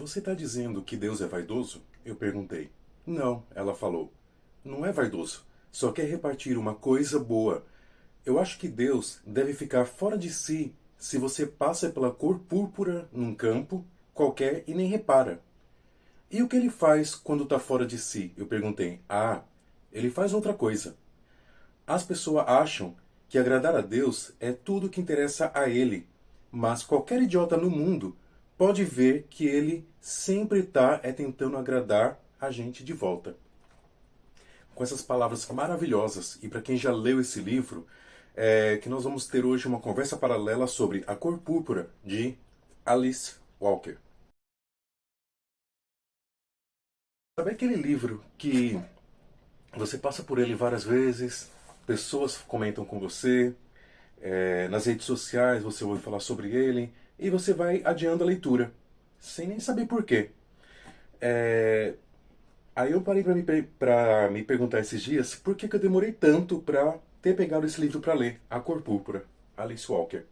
Você está dizendo que Deus é vaidoso? Eu perguntei. Não, ela falou. Não é vaidoso. Só quer repartir uma coisa boa. Eu acho que Deus deve ficar fora de si se você passa pela cor púrpura num campo qualquer e nem repara. E o que ele faz quando está fora de si? Eu perguntei. Ah, ele faz outra coisa. As pessoas acham que agradar a Deus é tudo que interessa a Ele, mas qualquer idiota no mundo pode ver que Ele sempre está tentando agradar a gente de volta. Com essas palavras maravilhosas, e para quem já leu esse livro, que nós vamos ter hoje uma conversa paralela sobre A Cor Púrpura, de Alice Walker. Sabe aquele livro que você passa por ele várias vezes, pessoas comentam com você, nas redes sociais você ouve falar sobre ele e você vai adiando a leitura, sem nem saber por quê. Aí eu parei para me perguntar esses dias por que eu demorei tanto para ter pegado esse livro para ler, A Cor Púrpura, Alice Walker.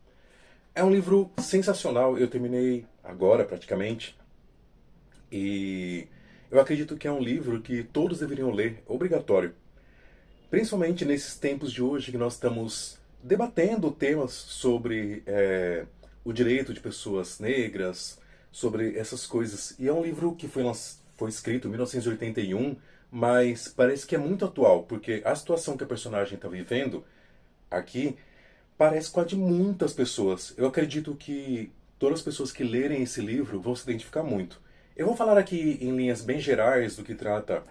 É um livro sensacional, eu terminei agora praticamente, e eu acredito que é um livro que todos deveriam ler, obrigatório. Principalmente nesses tempos de hoje que nós estamos debatendo temas sobre o direito de pessoas negras, sobre essas coisas. E é um livro que foi escrito em 1981, mas parece que é muito atual, porque a situação que a personagem está vivendo aqui parece com a de muitas pessoas. Eu acredito que todas as pessoas que lerem esse livro vão se identificar muito. Eu vou falar aqui em linhas bem gerais do que trata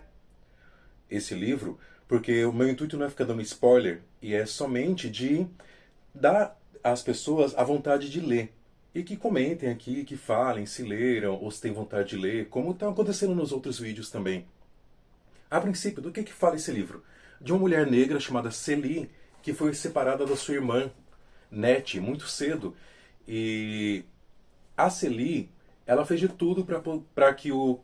esse livro, porque o meu intuito não é ficar dando spoiler, e é somente de dar às pessoas a vontade de ler. E que comentem aqui, que falem se leram ou se têm vontade de ler, como está acontecendo nos outros vídeos também. A princípio, do que fala esse livro? De uma mulher negra chamada Celie, que foi separada da sua irmã, Nettie, muito cedo. E a Celie, ela fez de tudo para que o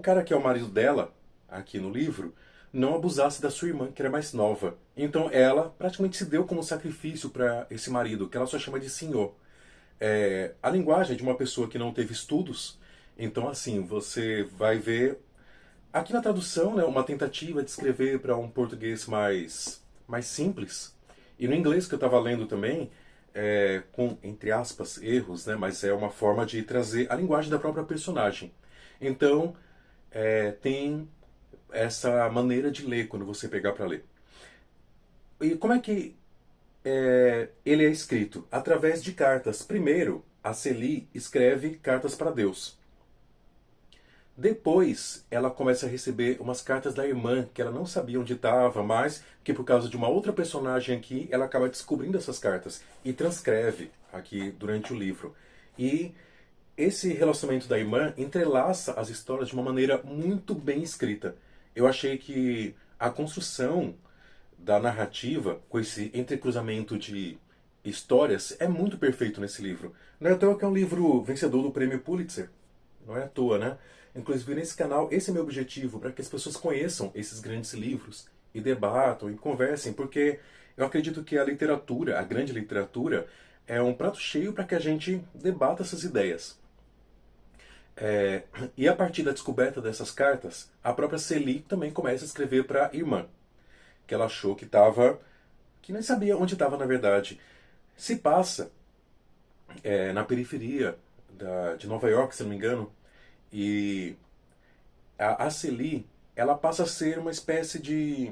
cara que é o marido dela, aqui no livro, não abusasse da sua irmã, que era mais nova. Então ela praticamente se deu como sacrifício para esse marido, que ela só chama de senhor. A linguagem é de uma pessoa que não teve estudos, então assim, você vai ver aqui na tradução, né, uma tentativa de escrever para um português mais simples. E no inglês que eu estava lendo também, com, entre aspas, erros, né, mas é uma forma de trazer a linguagem da própria personagem. Então, tem essa maneira de ler quando você pegar para ler. E como é que ele é escrito? Através de cartas. Primeiro, a Celie escreve cartas para Deus. Depois, ela começa a receber umas cartas da irmã, que ela não sabia onde estava, mas que por causa de uma outra personagem aqui, ela acaba descobrindo essas cartas e transcreve aqui durante o livro. E esse relacionamento da irmã entrelaça as histórias de uma maneira muito bem escrita. Eu achei que a construção da narrativa, com esse entrecruzamento de histórias, é muito perfeito nesse livro. Não é à toa que é um livro vencedor do prêmio Pulitzer. Não é à toa, né? Inclusive nesse canal, esse é meu objetivo, para que as pessoas conheçam esses grandes livros e debatam e conversem, porque eu acredito que a literatura, a grande literatura, é um prato cheio para que a gente debata essas ideias. E a partir da descoberta dessas cartas, a própria Celie também começa a escrever para a irmã, que ela achou que estava, que nem sabia onde estava na verdade. Se passa na periferia de Nova York, se não me engano, e a Celie, ela passa a ser uma espécie de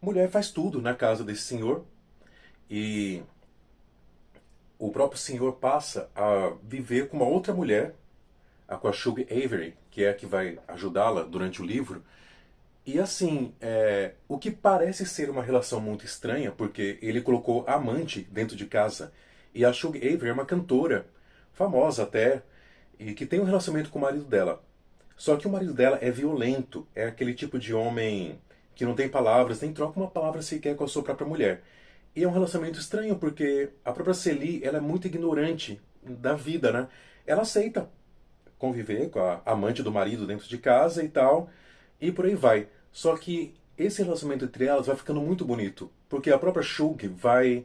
mulher faz tudo na casa desse senhor, e o próprio senhor passa a viver com uma outra mulher, com a Shug Avery, que é a que vai ajudá-la durante o livro. E assim, o que parece ser uma relação muito estranha, porque ele colocou a amante dentro de casa, e a Shug Avery é uma cantora, famosa até, e que tem um relacionamento com o marido dela. Só que o marido dela é violento, é aquele tipo de homem que não tem palavras, nem troca uma palavra sequer com a sua própria mulher. E é um relacionamento estranho, porque a própria Celie, ela é muito ignorante da vida, né? Ela aceita conviver com a amante do marido dentro de casa e tal, e por aí vai. Só que esse relacionamento entre elas vai ficando muito bonito, porque a própria Shug vai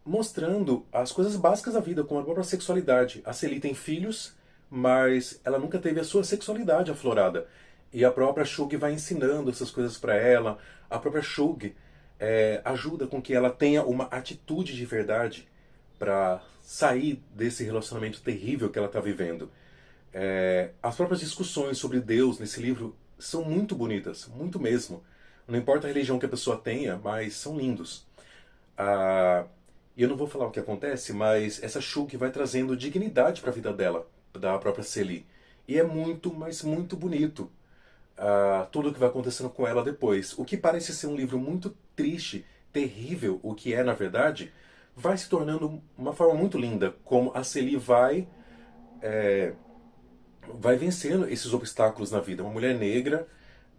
mostrando as coisas básicas da vida, como a própria sexualidade. A Celie tem filhos, mas ela nunca teve a sua sexualidade aflorada. E a própria Shug vai ensinando essas coisas para ela. A própria Shug ajuda com que ela tenha uma atitude de verdade para sair desse relacionamento terrível que ela está vivendo. As próprias discussões sobre Deus nesse livro são muito bonitas, muito mesmo. Não importa a religião que a pessoa tenha, mas são lindos. E eu não vou falar o que acontece, mas essa Shulk vai trazendo dignidade para a vida dela, da própria Celie. E é muito, mas muito bonito tudo o que vai acontecendo com ela depois. O que parece ser um livro muito triste, terrível, o que é na verdade, vai se tornando uma forma muito linda, como a Celie vai vencendo esses obstáculos na vida. Uma mulher negra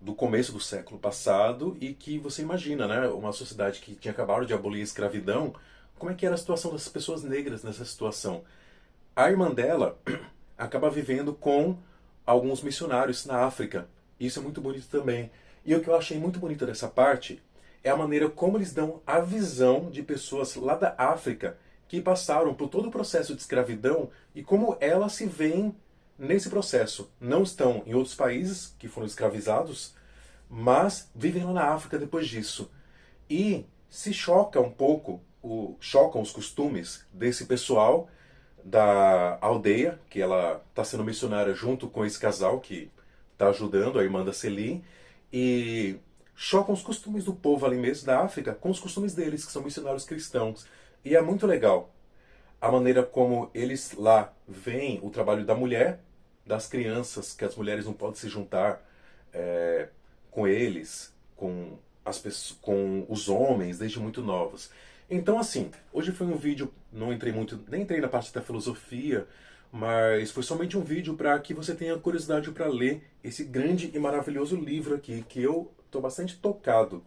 do começo do século passado e que você imagina, né, uma sociedade que tinha acabado de abolir a escravidão, como é que era a situação das pessoas negras nessa situação? A irmã dela acaba vivendo com alguns missionários na África. Isso é muito bonito também. E o que eu achei muito bonito dessa parte é a maneira como eles dão a visão de pessoas lá da África que passaram por todo o processo de escravidão e como elas se veem nesse processo. Não estão em outros países que foram escravizados, mas vivem lá na África depois disso. E se choca um pouco, chocam os costumes desse pessoal da aldeia, que ela está sendo missionária junto com esse casal que está ajudando a irmã da Celie, e chocam os costumes do povo ali mesmo da África com os costumes deles, que são missionários cristãos. E é muito legal a maneira como eles lá veem o trabalho da mulher, das crianças, que as mulheres não podem se juntar com eles, com com os homens, desde muito novos. Então, assim, hoje foi um vídeo, não entrei muito, nem entrei na parte da filosofia, mas foi somente um vídeo para que você tenha curiosidade para ler esse grande e maravilhoso livro aqui, que eu estou bastante tocado.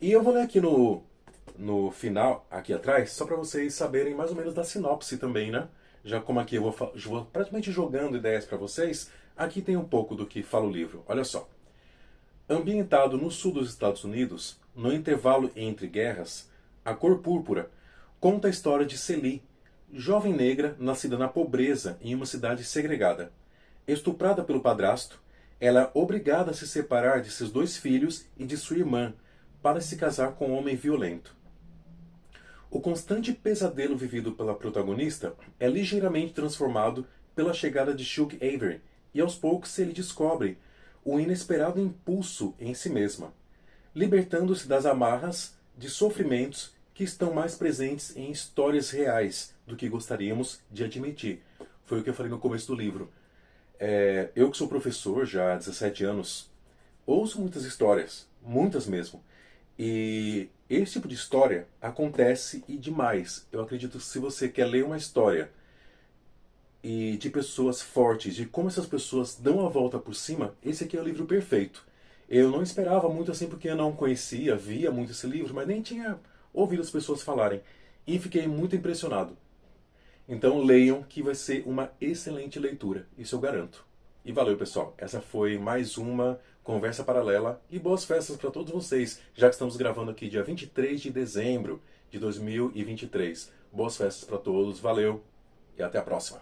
E eu vou ler aqui no final, aqui atrás, só para vocês saberem mais ou menos da sinopse também, né? Já como aqui eu vou praticamente jogando ideias para vocês, aqui tem um pouco do que fala o livro. Olha só. Ambientado no sul dos Estados Unidos, no intervalo entre guerras, A Cor Púrpura conta a história de Celie, jovem negra nascida na pobreza em uma cidade segregada. Estuprada pelo padrasto, ela é obrigada a se separar de seus dois filhos e de sua irmã para se casar com um homem violento. O constante pesadelo vivido pela protagonista é ligeiramente transformado pela chegada de Shug Avery, e aos poucos ele descobre o inesperado impulso em si mesma, libertando-se das amarras de sofrimentos que estão mais presentes em histórias reais do que gostaríamos de admitir. Foi o que eu falei no começo do livro. Eu que sou professor já há 17 anos, ouço muitas histórias, muitas mesmo. E esse tipo de história acontece e demais. Eu acredito que se você quer ler uma história e de pessoas fortes, de como essas pessoas dão a volta por cima, esse aqui é o livro perfeito. Eu não esperava muito assim porque eu não conhecia, via muito esse livro, mas nem tinha ouvido as pessoas falarem. E fiquei muito impressionado. Então leiam que vai ser uma excelente leitura, isso eu garanto. E valeu, pessoal. Essa foi mais uma conversa paralela e boas festas para todos vocês, já que estamos gravando aqui dia 23 de dezembro de 2023. Boas festas para todos, valeu e até a próxima.